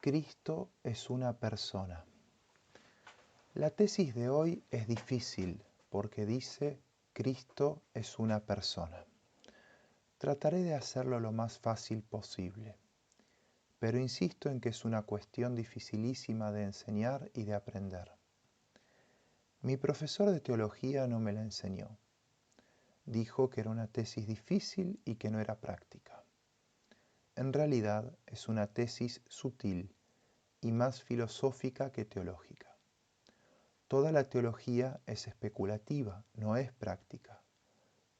Cristo es una persona. La tesis de hoy es difícil porque dice Cristo es una persona. Trataré de hacerlo lo más fácil posible, pero insisto en que es una cuestión dificilísima de enseñar y de aprender. Mi profesor de teología no me la enseñó. Dijo que era una tesis difícil y que no era práctica. En realidad es una tesis sutil y más filosófica que teológica. Toda la teología es especulativa, no es práctica.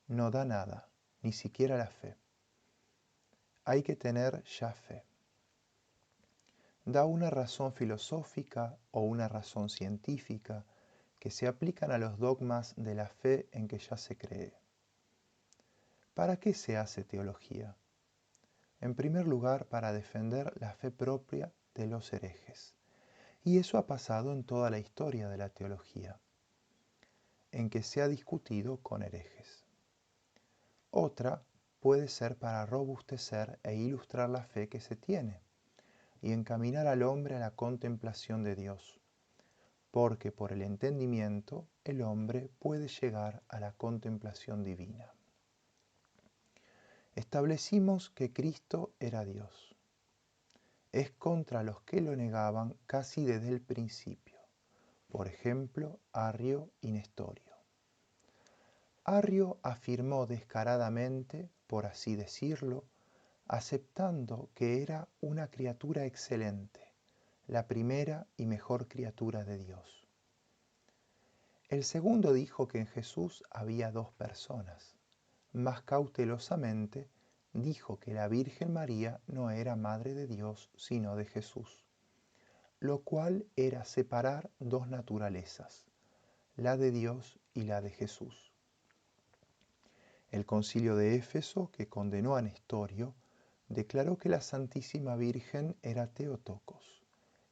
No da nada, ni siquiera la fe. Hay que tener ya fe. Da una razón filosófica o una razón científica que se aplican a los dogmas de la fe en que ya se cree. ¿Para qué se hace teología? En primer lugar, para defender la fe propia de los herejes. Y eso ha pasado en toda la historia de la teología, en que se ha discutido con herejes. Otra puede ser para robustecer e ilustrar la fe que se tiene y encaminar al hombre a la contemplación de Dios, porque por el entendimiento el hombre puede llegar a la contemplación divina. Establecimos que Cristo era Dios. Es contra los que lo negaban casi desde el principio, por ejemplo, Arrio y Nestorio. Arrio afirmó descaradamente, por así decirlo, aceptando que era una criatura excelente, la primera y mejor criatura de Dios. El segundo dijo que en Jesús había dos personas. Más cautelosamente dijo que la Virgen María no era madre de Dios, sino de Jesús, lo cual era separar dos naturalezas, la de Dios y la de Jesús. El Concilio de Éfeso, que condenó a Nestorio, declaró que la Santísima Virgen era Theotokos,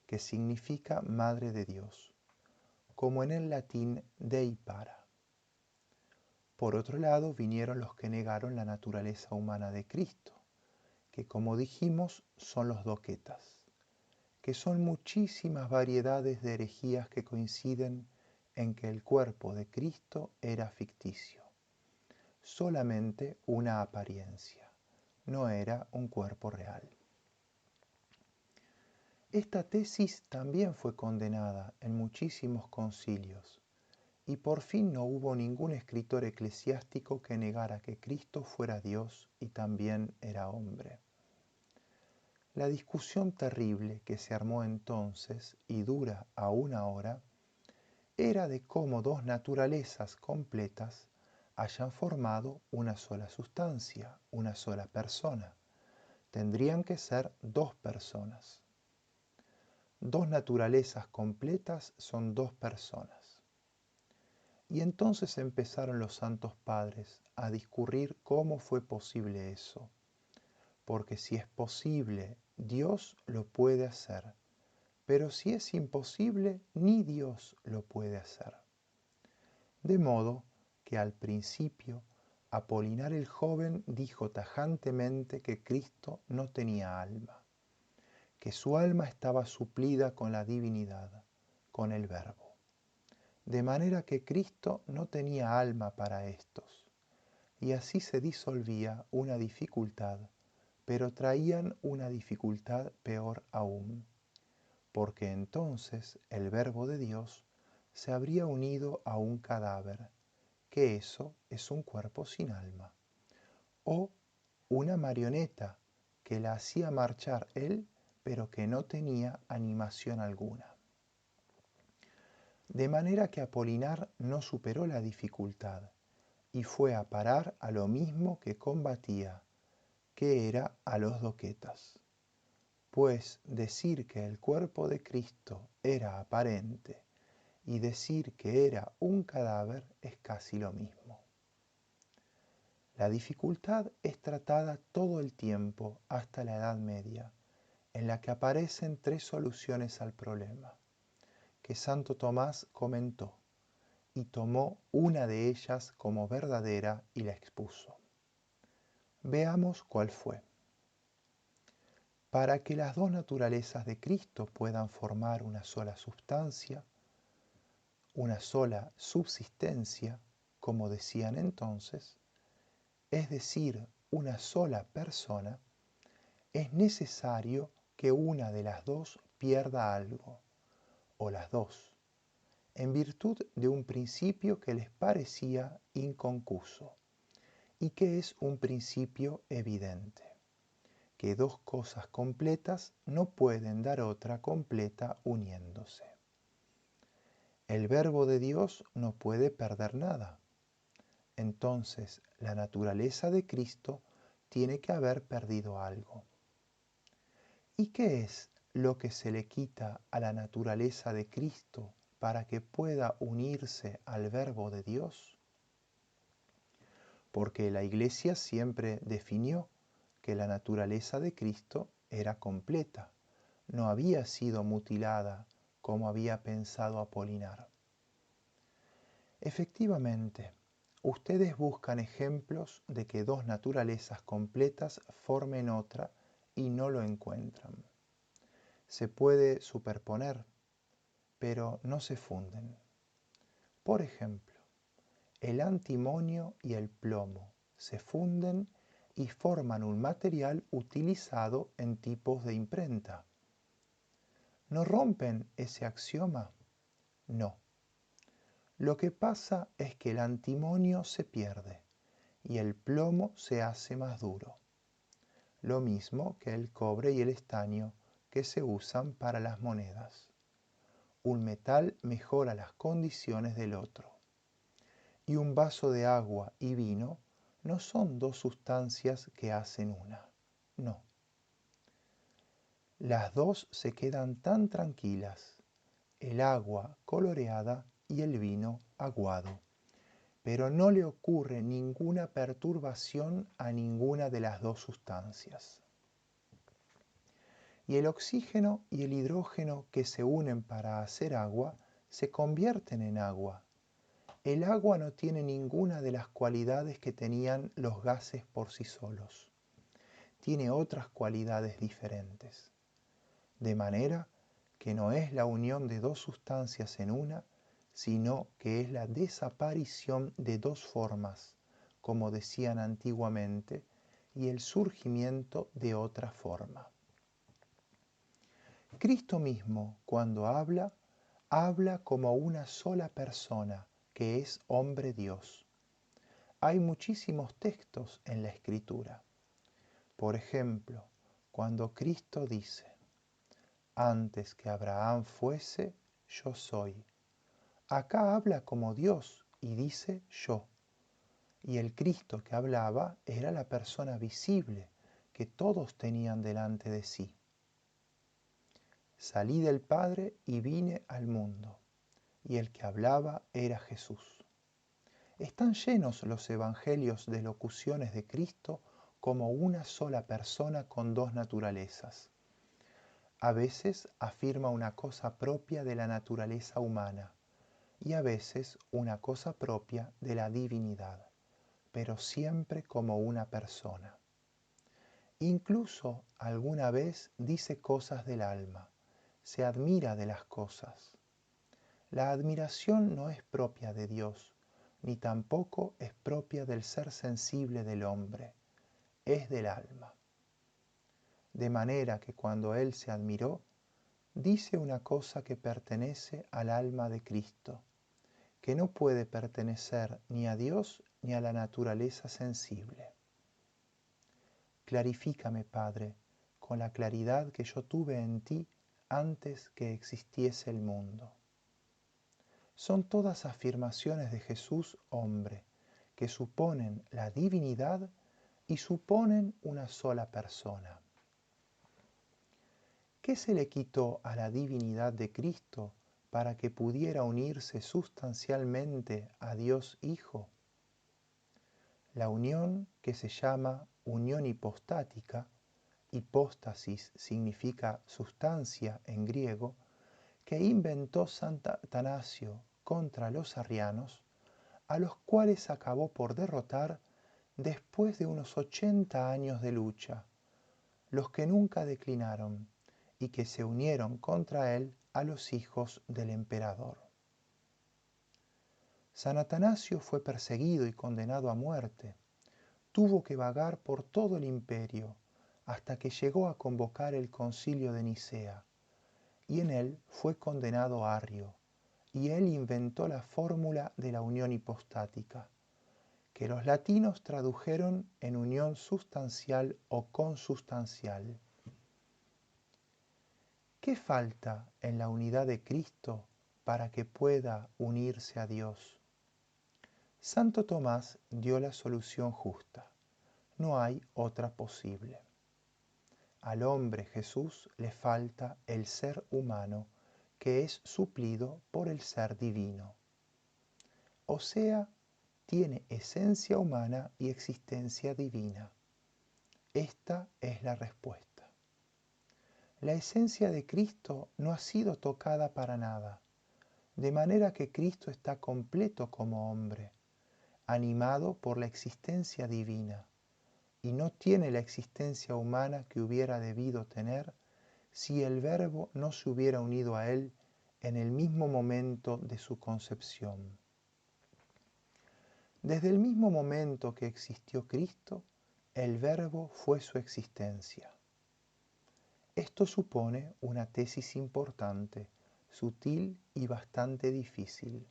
que significa Madre de Dios, como en el latín Dei para. Por otro lado, vinieron los que negaron la naturaleza humana de Cristo, que como dijimos son los doquetas, que son muchísimas variedades de herejías que coinciden en que el cuerpo de Cristo era ficticio, solamente una apariencia, no era un cuerpo real. Esta tesis también fue condenada en muchísimos concilios y por fin no hubo ningún escritor eclesiástico que negara que Cristo fuera Dios y también era hombre. La discusión terrible que se armó entonces y dura aún ahora era de cómo dos naturalezas completas hayan formado una sola sustancia, una sola persona. Tendrían que ser dos personas. Dos naturalezas completas son dos personas. Y entonces empezaron los santos padres a discurrir cómo fue posible eso. Porque si es posible, Dios lo puede hacer. Pero si es imposible, ni Dios lo puede hacer. De modo que al principio, Apolinar el joven dijo tajantemente que Cristo no tenía alma, que su alma estaba suplida con la divinidad, con el Verbo. De manera que Cristo no tenía alma para estos, y así se disolvía una dificultad, pero traían una dificultad peor aún, porque entonces el Verbo de Dios se habría unido a un cadáver, que eso es un cuerpo sin alma, o una marioneta que la hacía marchar él, pero que no tenía animación alguna. De manera que Apolinar no superó la dificultad y fue a parar a lo mismo que combatía, que era a los doquetas. Pues decir que el cuerpo de Cristo era aparente y decir que era un cadáver es casi lo mismo. La dificultad es tratada todo el tiempo hasta la Edad Media, en la que aparecen tres soluciones al problema, que Santo Tomás comentó y tomó una de ellas como verdadera y la expuso. Veamos cuál fue. Para que las dos naturalezas de Cristo puedan formar una sola sustancia, una sola subsistencia, como decían entonces, es decir, una sola persona, es necesario que una de las dos pierda algo, o las dos, en virtud de un principio que les parecía inconcuso, y que es un principio evidente, que dos cosas completas no pueden dar otra completa uniéndose. El Verbo de Dios no puede perder nada. Entonces, la naturaleza de Cristo tiene que haber perdido algo. ¿Y qué es lo que se le quita a la naturaleza de Cristo para que pueda unirse al Verbo de Dios? Porque la Iglesia siempre definió que la naturaleza de Cristo era completa, no había sido mutilada como había pensado Apolinar. Efectivamente, ustedes buscan ejemplos de que dos naturalezas completas formen otra y no lo encuentran. Se puede superponer, pero no se funden. Por ejemplo, el antimonio y el plomo se funden y forman un material utilizado en tipos de imprenta. ¿No rompen ese axioma? No. Lo que pasa es que el antimonio se pierde y el plomo se hace más duro. Lo mismo que el cobre y el estaño que se usan para las monedas. Un metal mejora las condiciones del otro. Y un vaso de agua y vino no son dos sustancias que hacen una. No. Las dos se quedan tan tranquilas, el agua coloreada y el vino aguado, pero no le ocurre ninguna perturbación a ninguna de las dos sustancias. Y el oxígeno y el hidrógeno que se unen para hacer agua se convierten en agua. El agua no tiene ninguna de las cualidades que tenían los gases por sí solos. Tiene otras cualidades diferentes. De manera que no es la unión de dos sustancias en una, sino que es la desaparición de dos formas, como decían antiguamente, y el surgimiento de otra forma. Cristo mismo, cuando habla, habla como una sola persona, que es hombre Dios. Hay muchísimos textos en la Escritura. Por ejemplo, cuando Cristo dice, antes que Abraham fuese, yo soy. Acá habla como Dios y dice yo. Y el Cristo que hablaba era la persona visible que todos tenían delante de sí. Salí del Padre y vine al mundo. Y el que hablaba era Jesús. Están llenos los evangelios de locuciones de Cristo como una sola persona con dos naturalezas. A veces afirma una cosa propia de la naturaleza humana y a veces una cosa propia de la divinidad, pero siempre como una persona. Incluso alguna vez dice cosas del alma, se admira de las cosas. La admiración no es propia de Dios, ni tampoco es propia del ser sensible del hombre, es del alma. De manera que cuando Él se admiró, dice una cosa que pertenece al alma de Cristo, que no puede pertenecer ni a Dios ni a la naturaleza sensible. Clarifícame, Padre, con la claridad que yo tuve en ti antes que existiese el mundo. Son todas afirmaciones de Jesús hombre, que suponen la divinidad y suponen una sola persona. ¿Qué se le quitó a la divinidad de Cristo para que pudiera unirse sustancialmente a Dios Hijo? La unión que se llama unión hipostática, hipóstasis significa sustancia en griego, que inventó San Atanasio contra los arrianos, a los cuales acabó por derrotar después de unos 80 años de lucha, los que nunca declinaron y que se unieron contra él a los hijos del emperador. San Atanasio fue perseguido y condenado a muerte. Tuvo que vagar por todo el imperio hasta que llegó a convocar el concilio de Nicea, y en él fue condenado Arrio, y él inventó la fórmula de la unión hipostática, que los latinos tradujeron en unión sustancial o consustancial. ¿Qué falta en la unidad de Cristo para que pueda unirse a Dios? Santo Tomás dio la solución justa. No hay otra posible. Al hombre Jesús le falta el ser humano que es suplido por el ser divino. O sea, tiene esencia humana y existencia divina. Esta es la respuesta. La esencia de Cristo no ha sido tocada para nada, de manera que Cristo está completo como hombre, animado por la existencia divina, y no tiene la existencia humana que hubiera debido tener si el Verbo no se hubiera unido a él en el mismo momento de su concepción. Desde el mismo momento que existió Cristo, el Verbo fue su existencia. Esto supone una tesis importante, sutil y bastante difícil.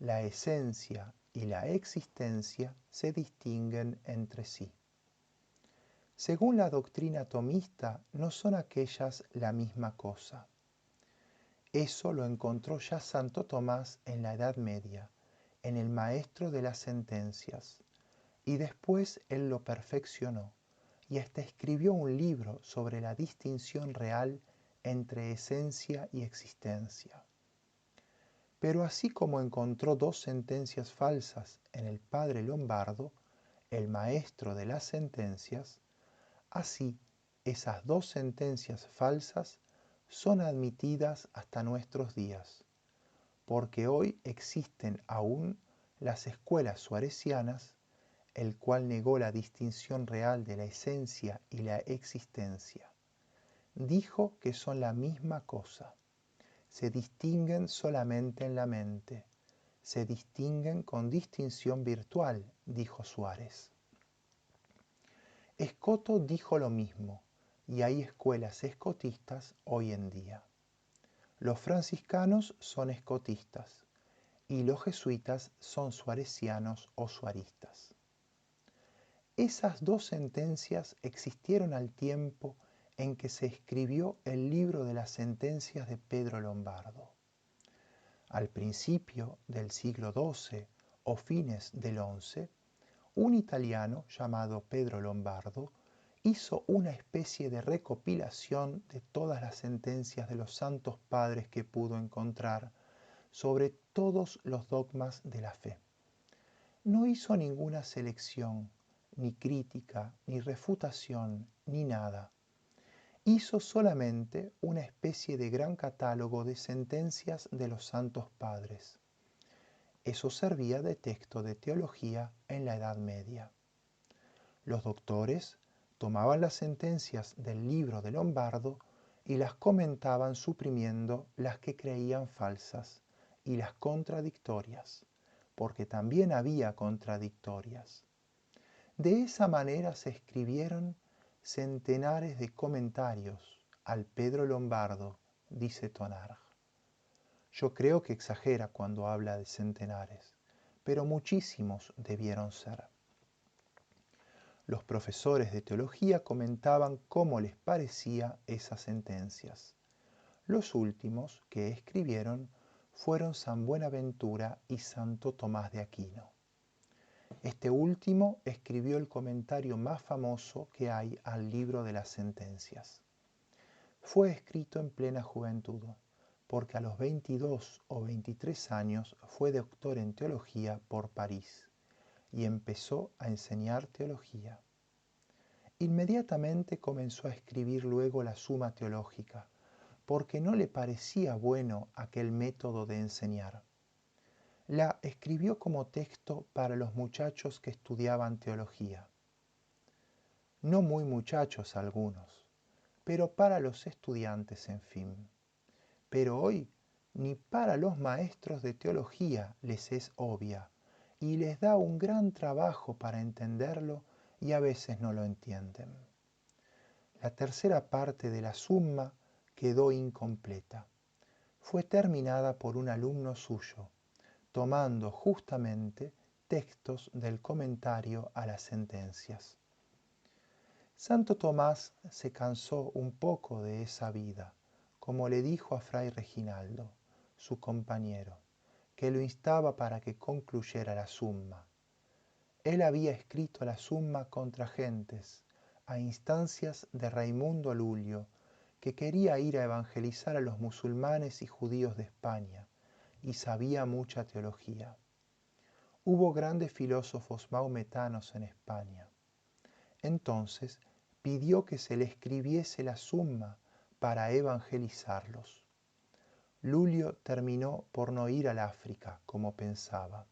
La esencia y la existencia se distinguen entre sí. Según la doctrina tomista, no son aquellas la misma cosa. Eso lo encontró ya Santo Tomás en la Edad Media, en el Maestro de las Sentencias, y después él lo perfeccionó y hasta escribió un libro sobre la distinción real entre esencia y existencia. Pero así como encontró dos sentencias falsas en el padre Lombardo, el maestro de las sentencias, así esas dos sentencias falsas son admitidas hasta nuestros días, porque hoy existen aún las escuelas suarecianas, el cual negó la distinción real de la esencia y la existencia. Dijo que son la misma cosa, se distinguen solamente en la mente, se distinguen con distinción virtual, dijo Suárez. Escoto dijo lo mismo, y hay escuelas escotistas hoy en día. Los franciscanos son escotistas y los jesuitas son suarecianos o suaristas. Esas dos sentencias existieron al tiempo en que se escribió el libro de las sentencias de Pedro Lombardo. Al principio del siglo XII o fines del XI, un italiano llamado Pedro Lombardo hizo una especie de recopilación de todas las sentencias de los santos padres que pudo encontrar sobre todos los dogmas de la fe. No hizo ninguna selección, ni crítica, ni refutación, ni nada. Hizo solamente una especie de gran catálogo de sentencias de los santos padres. Eso servía de texto de teología en la Edad Media. Los doctores tomaban las sentencias del libro de Lombardo y las comentaban suprimiendo las que creían falsas y las contradictorias, porque también había contradictorias. De esa manera se escribieron centenares de comentarios al Pedro Lombardo, dice Tonarj. Yo creo que exagera cuando habla de centenares, pero muchísimos debieron ser. Los profesores de teología comentaban cómo les parecía esas sentencias. Los últimos que escribieron fueron San Buenaventura y Santo Tomás de Aquino. Este último escribió el comentario más famoso que hay al libro de las sentencias. Fue escrito en plena juventud, porque a los 22 o 23 años fue doctor en teología por París y empezó a enseñar teología. Inmediatamente comenzó a escribir luego la Suma Teológica, porque no le parecía bueno aquel método de enseñar. La escribió como texto para los muchachos que estudiaban teología. no muy muchachos algunos, pero para los estudiantes, en fin. Pero hoy ni para los maestros de teología les es obvia, y les da un gran trabajo para entenderlo y a veces no lo entienden. La tercera parte de la Summa quedó incompleta. Fue terminada por un alumno suyo, tomando justamente textos del comentario a las sentencias. Santo Tomás se cansó un poco de esa vida, como le dijo a Fray Reginaldo, su compañero, que lo instaba para que concluyera la Summa. Él había escrito la Summa contra gentes, a instancias de Raimundo Lulio, que quería ir a evangelizar a los musulmanes y judíos de España, y sabía mucha teología. Hubo grandes filósofos maometanos en España. Entonces pidió que se le escribiese la Summa para evangelizarlos. Lulio terminó por no ir al África, como pensaba.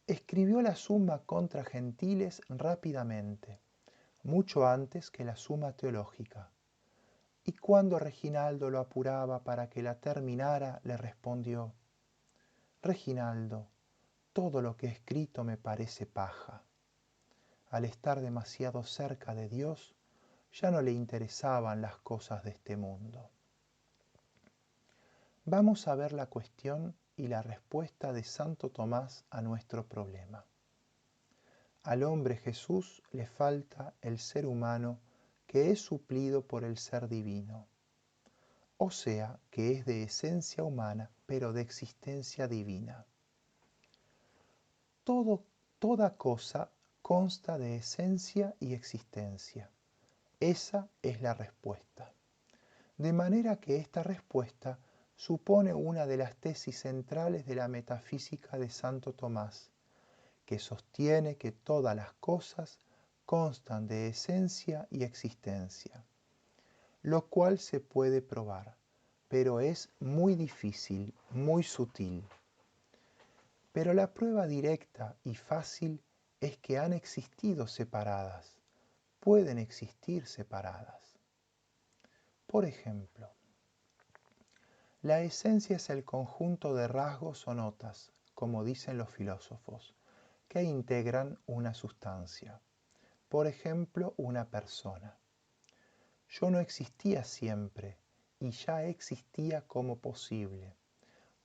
Escribió la Summa contra gentiles rápidamente, mucho antes que la Summa teológica. Y cuando Reginaldo lo apuraba para que la terminara, le respondió: Reginaldo, todo lo que he escrito me parece paja. Al estar demasiado cerca de Dios, ya no le interesaban las cosas de este mundo. Vamos a ver la cuestión y la respuesta de Santo Tomás a nuestro problema. Al hombre Jesús le falta el ser humano que es suplido por el ser divino, o sea, que es de esencia humana pero de existencia divina. Toda cosa consta de esencia y existencia. Esa es la respuesta. De manera que esta respuesta supone una de las tesis centrales de la metafísica de Santo Tomás, que sostiene que todas las cosas constan de esencia y existencia, lo cual se puede probar, pero es muy difícil, muy sutil. Pero la prueba directa y fácil es que han existido separadas, pueden existir separadas. Por ejemplo, la esencia es el conjunto de rasgos o notas, como dicen los filósofos, que integran una sustancia. Por ejemplo, una persona. Yo no existía siempre y ya existía como posible,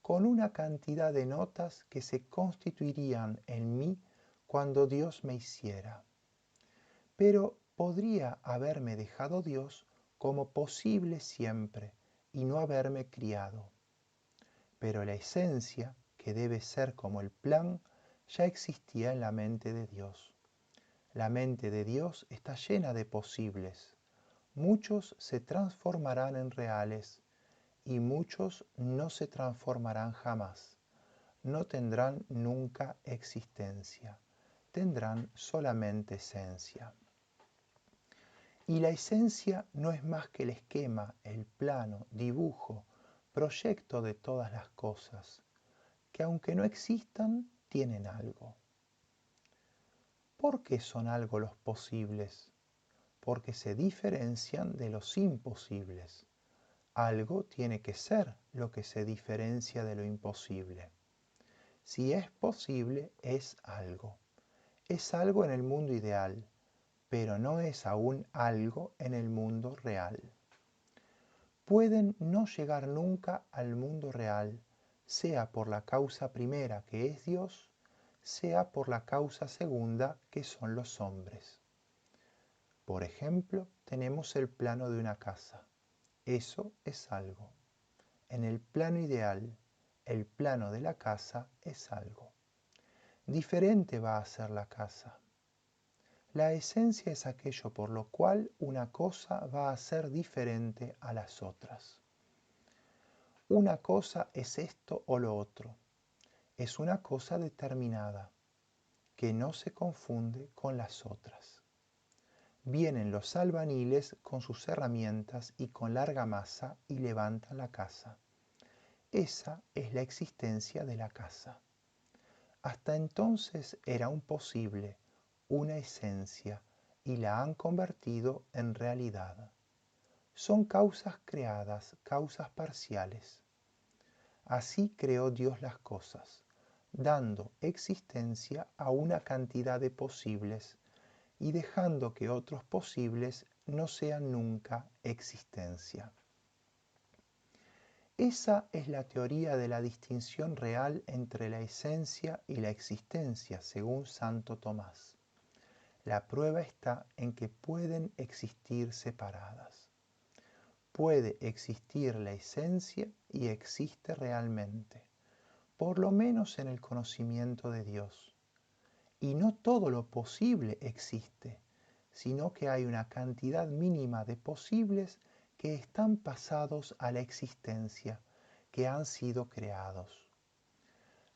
con una cantidad de notas que se constituirían en mí cuando Dios me hiciera. Pero podría haberme dejado Dios como posible siempre y no haberme criado. Pero la esencia, que debe ser como el plan, ya existía en la mente de Dios. La mente de Dios está llena de posibles. Muchos se transformarán en reales y muchos no se transformarán jamás. No tendrán nunca existencia, tendrán solamente esencia. Y la esencia no es más que el esquema, el plano, dibujo, proyecto de todas las cosas, que aunque no existan, tienen algo. ¿Por qué son algo los posibles? Porque se diferencian de los imposibles. Algo tiene que ser lo que se diferencia de lo imposible. Si es posible, es algo. Es algo en el mundo ideal, pero no es aún algo en el mundo real. Pueden no llegar nunca al mundo real, sea por la causa primera que es Dios, sea por la causa segunda que son los hombres. Por ejemplo, tenemos el plano de una casa. Eso es algo. En el plano ideal, el plano de la casa es algo. Diferente va a ser la casa. La esencia es aquello por lo cual una cosa va a ser diferente a las otras. Una cosa es esto o lo otro. Es una cosa determinada, que no se confunde con las otras. Vienen los albaniles con sus herramientas y con larga masa y levantan la casa. Esa es la existencia de la casa. Hasta entonces era un posible, una esencia, y la han convertido en realidad. Son causas creadas, causas parciales. Así creó Dios las cosas, dando existencia a una cantidad de posibles y dejando que otros posibles no sean nunca existencia. Esa es la teoría de la distinción real entre la esencia y la existencia, según Santo Tomás. La prueba está en que pueden existir separadas. Puede existir la esencia y existe realmente, por lo menos en el conocimiento de Dios. Y no todo lo posible existe, sino que hay una cantidad mínima de posibles que están pasados a la existencia, que han sido creados.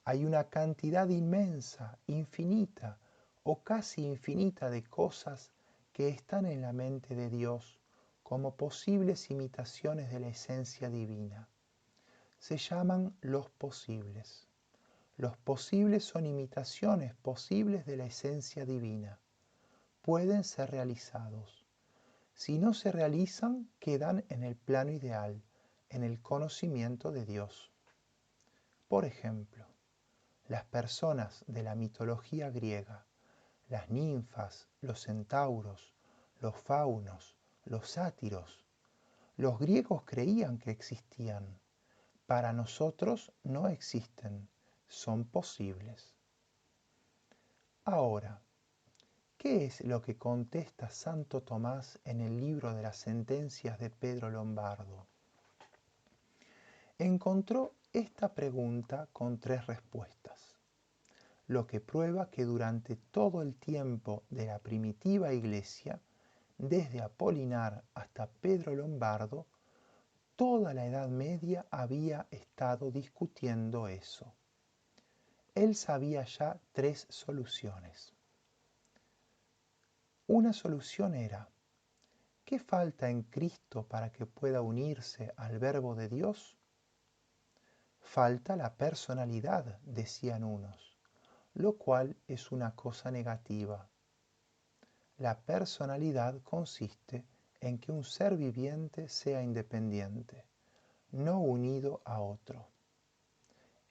Hay una cantidad inmensa, infinita o casi infinita de cosas que están en la mente de Dios como posibles imitaciones de la esencia divina. Se llaman los posibles. Los posibles son imitaciones posibles de la esencia divina. Pueden ser realizados. Si no se realizan, quedan en el plano ideal, en el conocimiento de Dios. Por ejemplo, las personas de la mitología griega, las ninfas, los centauros, los faunos, los sátiros, los griegos creían que existían. Para nosotros no existen, son posibles. Ahora, ¿qué es lo que contesta Santo Tomás en el libro de las sentencias de Pedro Lombardo? Encontró esta pregunta con 3 respuestas, lo que prueba que durante todo el tiempo de la primitiva Iglesia, desde Apolinar hasta Pedro Lombardo, toda la Edad Media había estado discutiendo eso. Él sabía ya 3 soluciones. Una solución era: ¿qué falta en Cristo para que pueda unirse al Verbo de Dios? Falta la personalidad, decían unos, lo cual es una cosa negativa. La personalidad consiste en que un ser viviente sea independiente, no unido a otro.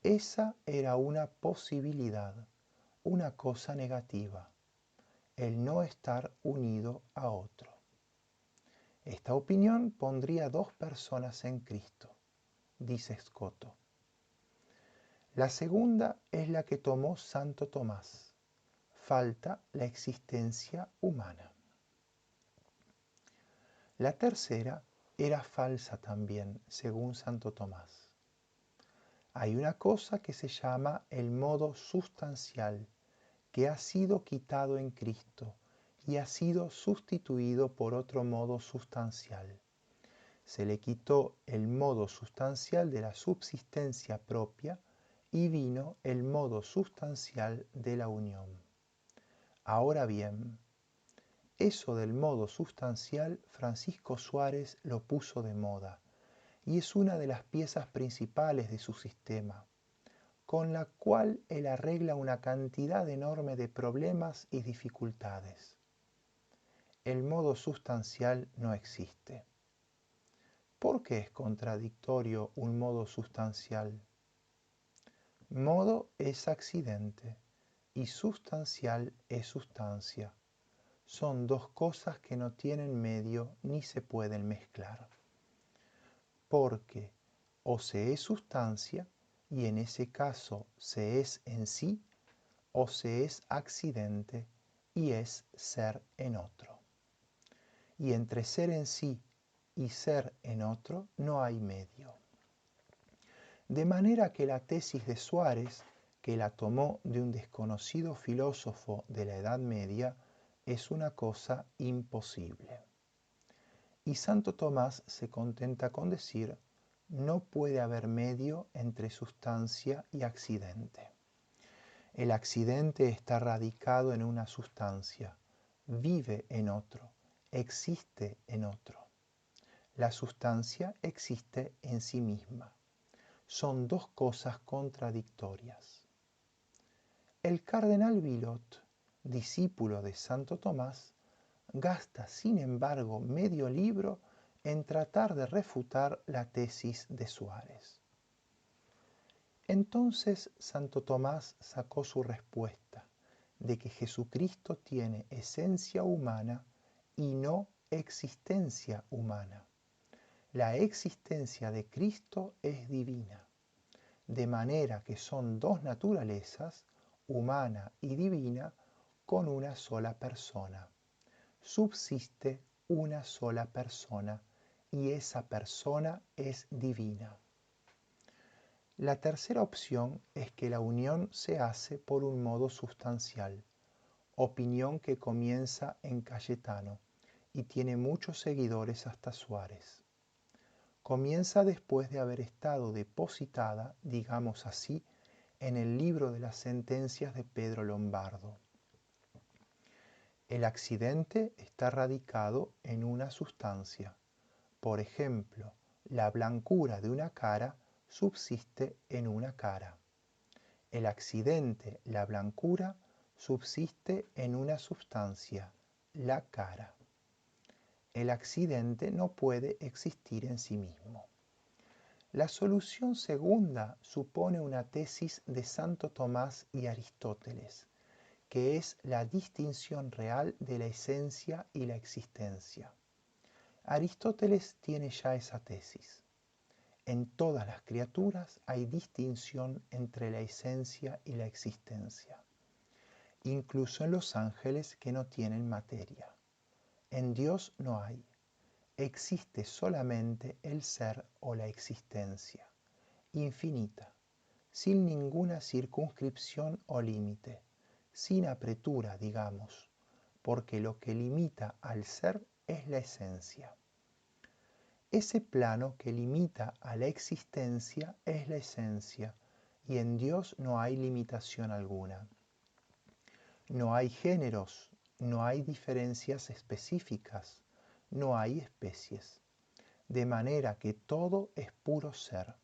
Esa era una posibilidad, una cosa negativa, el no estar unido a otro. Esta opinión pondría 2 personas en Cristo, dice Scoto. La segunda es la que tomó Santo Tomás. Falta la existencia humana. La tercera era falsa también, según Santo Tomás. Hay una cosa que se llama el modo sustancial, que ha sido quitado en Cristo y ha sido sustituido por otro modo sustancial. Se le quitó el modo sustancial de la subsistencia propia y vino el modo sustancial de la unión. Ahora bien, eso del modo sustancial Francisco Suárez lo puso de moda y es una de las piezas principales de su sistema, con la cual él arregla una cantidad enorme de problemas y dificultades. El modo sustancial no existe. ¿Por qué es contradictorio un modo sustancial? Modo es accidente y sustancial es sustancia. Son 2 cosas que no tienen medio ni se pueden mezclar. Porque o se es sustancia, y en ese caso se es en sí, o se es accidente y es ser en otro. Y entre ser en sí y ser en otro no hay medio. De manera que la tesis de Suárez, que la tomó de un desconocido filósofo de la Edad Media, es una cosa imposible. Y Santo Tomás se contenta con decir: no puede haber medio entre sustancia y accidente. El accidente está radicado en una sustancia, vive en otro, existe en otro. La sustancia existe en sí misma. Son 2 cosas contradictorias. El cardenal Villot, discípulo de Santo Tomás, gasta sin embargo medio libro en tratar de refutar la tesis de Suárez. Entonces Santo Tomás sacó su respuesta de que Jesucristo tiene esencia humana y no existencia humana. La existencia de Cristo es divina, de manera que son dos naturalezas, humana y divina, con una sola persona. Subsiste una sola persona y esa persona es divina. La tercera opción es que la unión se hace por un modo sustancial, opinión que comienza en Cayetano y tiene muchos seguidores hasta Suárez. Comienza después de haber estado depositada, digamos así, en el libro de las sentencias de Pedro Lombardo. El accidente está radicado en una sustancia. Por ejemplo, la blancura de una cara subsiste en una cara. El accidente, la blancura, subsiste en una sustancia, la cara. El accidente no puede existir en sí mismo. La solución segunda supone una tesis de Santo Tomás y Aristóteles, que es la distinción real de la esencia y la existencia. Aristóteles tiene ya esa tesis. En todas las criaturas hay distinción entre la esencia y la existencia, incluso en los ángeles que no tienen materia. En Dios no hay. Existe solamente el ser o la existencia, infinita, sin ninguna circunscripción o límite, sin apretura, digamos, porque lo que limita al ser es la esencia. Ese plano que limita a la existencia es la esencia, y en Dios no hay limitación alguna. No hay géneros, no hay diferencias específicas, no hay especies, de manera que todo es puro ser.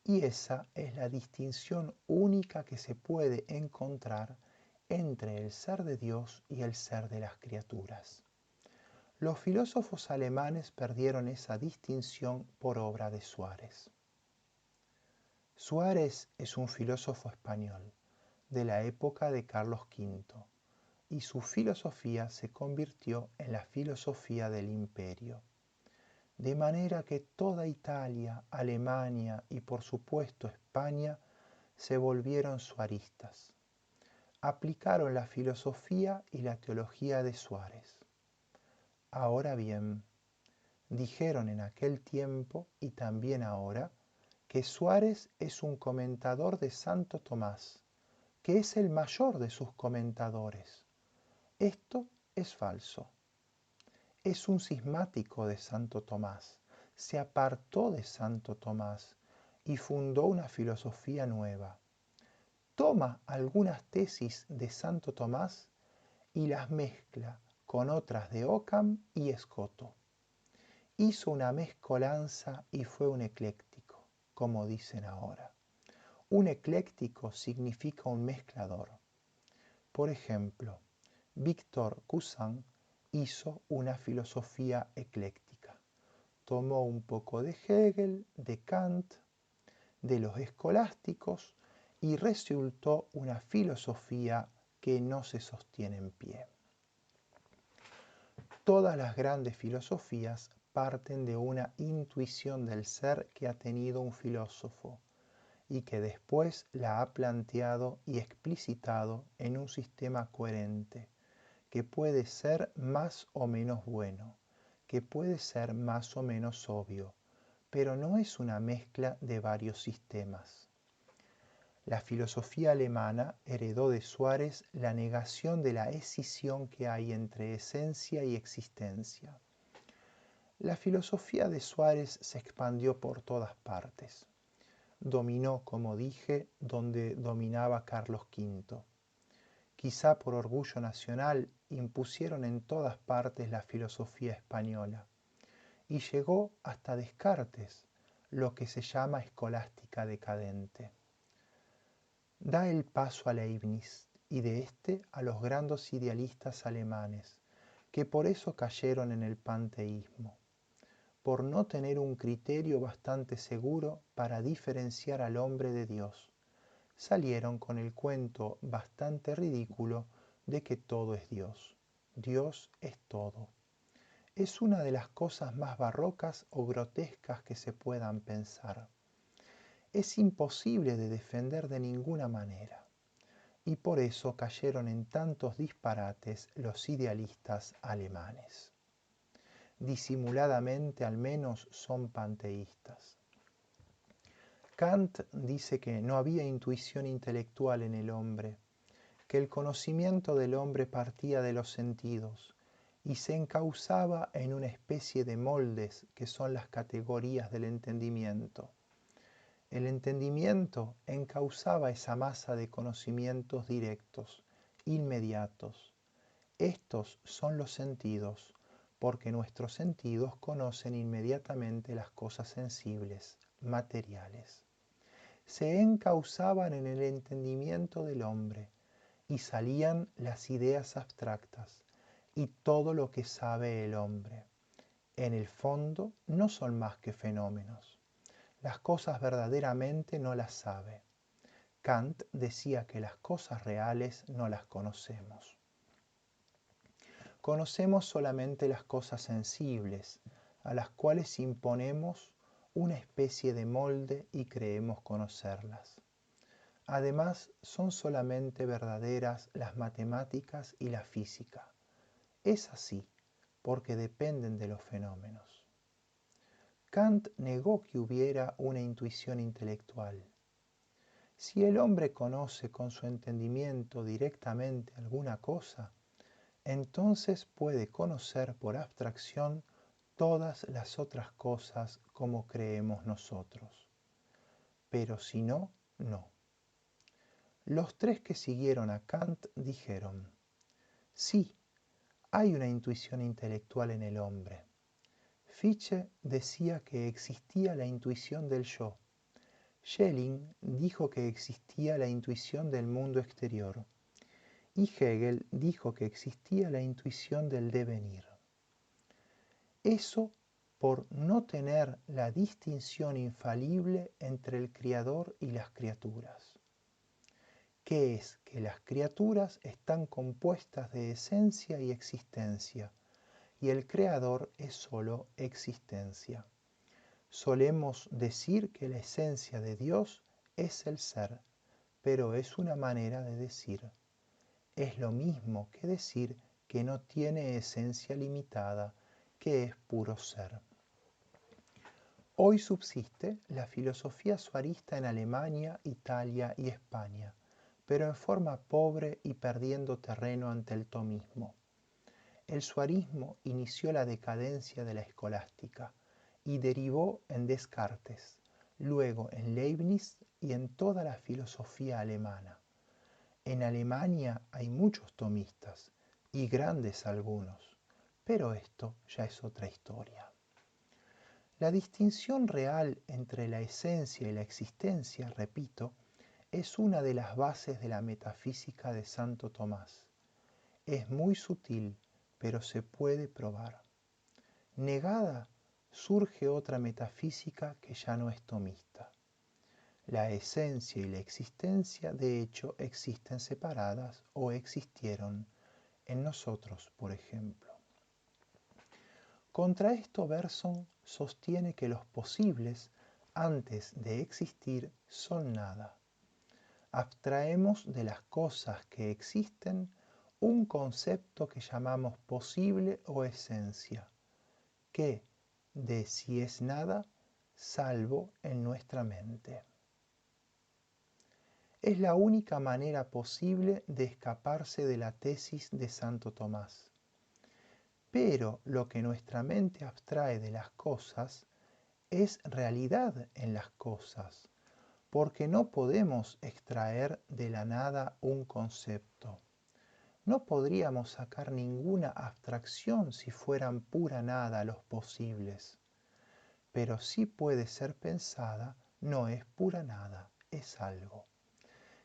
Y esa es la distinción única que se puede encontrar entre el ser de Dios y el ser de las criaturas. Los filósofos alemanes perdieron esa distinción por obra de Suárez. Suárez es un filósofo español de la época de Carlos V y su filosofía se convirtió en la filosofía del imperio. De manera que toda Italia, Alemania y por supuesto España se volvieron suaristas. Aplicaron la filosofía y la teología de Suárez. Ahora bien, dijeron en aquel tiempo y también ahora que Suárez es un comentador de Santo Tomás, que es el mayor de sus comentadores. Esto es falso. Es un cismático de Santo Tomás, se apartó de Santo Tomás y fundó una filosofía nueva. Toma algunas tesis de Santo Tomás y las mezcla con otras de Occam y Escoto. Hizo una mezcolanza y fue un ecléctico, como dicen ahora. Un ecléctico significa un mezclador. Por ejemplo, Victor Cousin hizo una filosofía ecléctica. Tomó un poco de Hegel, de Kant, de los escolásticos y resultó una filosofía que no se sostiene en pie. Todas las grandes filosofías parten de una intuición del ser que ha tenido un filósofo y que después la ha planteado y explicitado en un sistema coherente, que puede ser más o menos bueno, que puede ser más o menos obvio, pero no es una mezcla de varios sistemas. La filosofía alemana heredó de Suárez la negación de la escisión que hay entre esencia y existencia. La filosofía de Suárez se expandió por todas partes. Dominó, como dije, donde dominaba Carlos V. Quizá por orgullo nacional impusieron en todas partes la filosofía española y llegó hasta Descartes, lo que se llama escolástica decadente. Da el paso a Leibniz y de este a los grandes idealistas alemanes, que por eso cayeron en el panteísmo, por no tener un criterio bastante seguro para diferenciar al hombre de Dios. Salieron con el cuento bastante ridículo de que todo es Dios. Dios es todo. Es una de las cosas más barrocas o grotescas que se puedan pensar. Es imposible de defender de ninguna manera. Y por eso cayeron en tantos disparates los idealistas alemanes. Disimuladamente al menos son panteístas. Kant dice que no había intuición intelectual en el hombre, que el conocimiento del hombre partía de los sentidos y se encauzaba en una especie de moldes que son las categorías del entendimiento. El entendimiento encauzaba esa masa de conocimientos directos, inmediatos. Estos son los sentidos, porque nuestros sentidos conocen inmediatamente las cosas sensibles, materiales. Se encauzaban en el entendimiento del hombre y salían las ideas abstractas y todo lo que sabe el hombre. En el fondo no son más que fenómenos. Las cosas verdaderamente no las sabe. Kant decía que las cosas reales no las conocemos. Conocemos solamente las cosas sensibles, a las cuales imponemos una especie de molde y creemos conocerlas. Además, son solamente verdaderas las matemáticas y la física. Es así, porque dependen de los fenómenos. Kant negó que hubiera una intuición intelectual. Si el hombre conoce con su entendimiento directamente alguna cosa, entonces puede conocer por abstracción todas las otras cosas como creemos nosotros. Pero si no, no. Los tres que siguieron a Kant dijeron, sí, hay una intuición intelectual en el hombre. Fichte decía que existía la intuición del yo. Schelling dijo que existía la intuición del mundo exterior. Y Hegel dijo que existía la intuición del devenir. Eso por no tener la distinción infalible entre el Creador y las criaturas, que es que las criaturas están compuestas de esencia y existencia, y el Creador es sólo existencia. Solemos decir que la esencia de Dios es el ser, pero es una manera de decir. Es lo mismo que decir que no tiene esencia limitada, que es puro ser. Hoy subsiste la filosofía suarista en Alemania, Italia y España, pero en forma pobre y perdiendo terreno ante el tomismo. El suarismo inició la decadencia de la escolástica y derivó en Descartes, luego en Leibniz y en toda la filosofía alemana. En Alemania hay muchos tomistas, y grandes algunos, pero esto ya es otra historia. La distinción real entre la esencia y la existencia, repito, es una de las bases de la metafísica de Santo Tomás. Es muy sutil, pero se puede probar. Negada, surge otra metafísica que ya no es tomista. La esencia y la existencia, de hecho, existen separadas o existieron en nosotros, por ejemplo. Contra esto Bergson sostiene que los posibles, antes de existir, son nada. Abstraemos de las cosas que existen un concepto que llamamos posible o esencia, que de si es nada, salvo en nuestra mente. Es la única manera posible de escaparse de la tesis de Santo Tomás. Pero lo que nuestra mente abstrae de las cosas es realidad en las cosas, porque no podemos extraer de la nada un concepto. No podríamos sacar ninguna abstracción si fueran pura nada los posibles. Pero sí puede ser pensada, no es pura nada, es algo.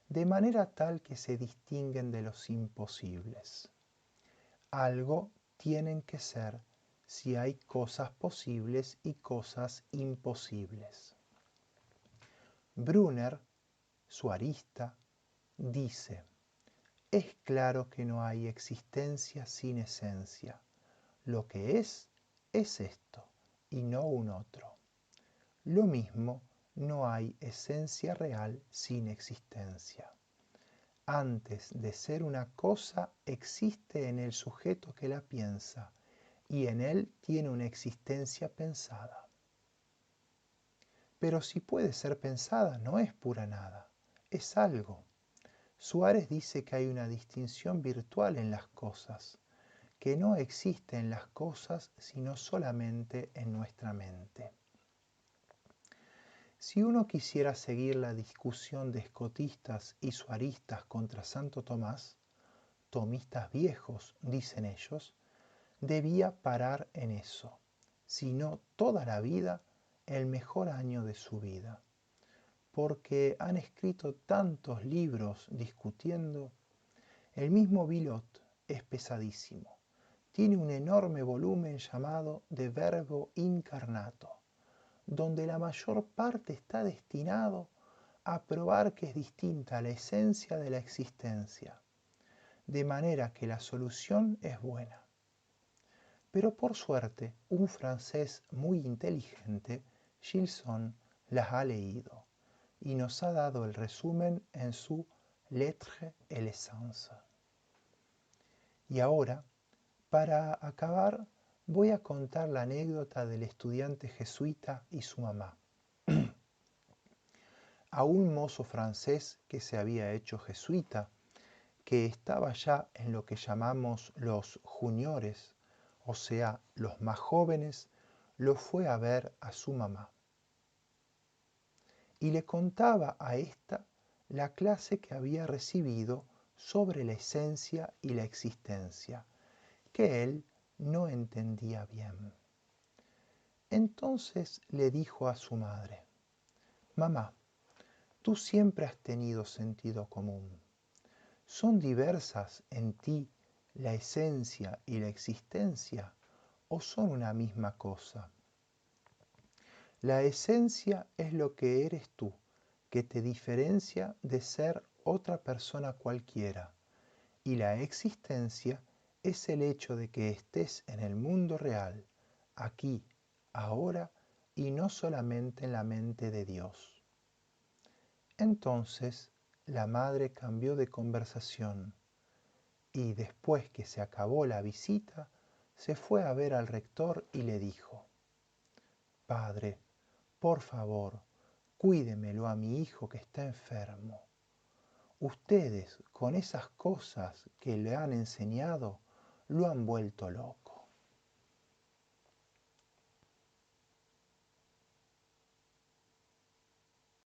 De manera tal que se distinguen de los imposibles. Algo tienen que ser si hay cosas posibles y cosas imposibles. Brunner, su arista, dice: es claro que no hay existencia sin esencia. Lo que es esto, y no un otro. Lo mismo, no hay esencia real sin existencia. Antes de ser una cosa, existe en el sujeto que la piensa, y en él tiene una existencia pensada. Pero si puede ser pensada, no es pura nada, es algo. Suárez dice que hay una distinción virtual en las cosas, que no existe en las cosas sino solamente en nuestra mente. Si uno quisiera seguir la discusión de escotistas y suaristas contra Santo Tomás, tomistas viejos, dicen ellos, debía parar en eso, si no toda la vida, el mejor año de su vida, porque han escrito tantos libros discutiendo. El mismo Villot es pesadísimo. Tiene un enorme volumen llamado De Verbo Incarnato, donde la mayor parte está destinado a probar que es distinta la esencia de la existencia, de manera que la solución es buena. Pero por suerte, un francés muy inteligente, Gilson, las ha leído y nos ha dado el resumen en su Lettre et l'essence. Y ahora, para acabar, voy a contar la anécdota del estudiante jesuita y su mamá. A un mozo francés que se había hecho jesuita, que estaba ya en lo que llamamos los juniores, o sea, los más jóvenes, lo fue a ver a su mamá. Y le contaba a ésta la clase que había recibido sobre la esencia y la existencia, que él no entendía bien. Entonces le dijo a su madre: mamá, tú siempre has tenido sentido común. ¿Son diversas en ti la esencia y la existencia o son una misma cosa? La esencia es lo que eres tú, que te diferencia de ser otra persona cualquiera, y la existencia es el hecho de que estés en el mundo real, aquí, ahora, y no solamente en la mente de Dios. Entonces la madre cambió de conversación y después que se acabó la visita, se fue a ver al rector y le dijo: Padre, por favor, cuídemelo a mi hijo que está enfermo. Ustedes, con esas cosas que le han enseñado, lo han vuelto loco.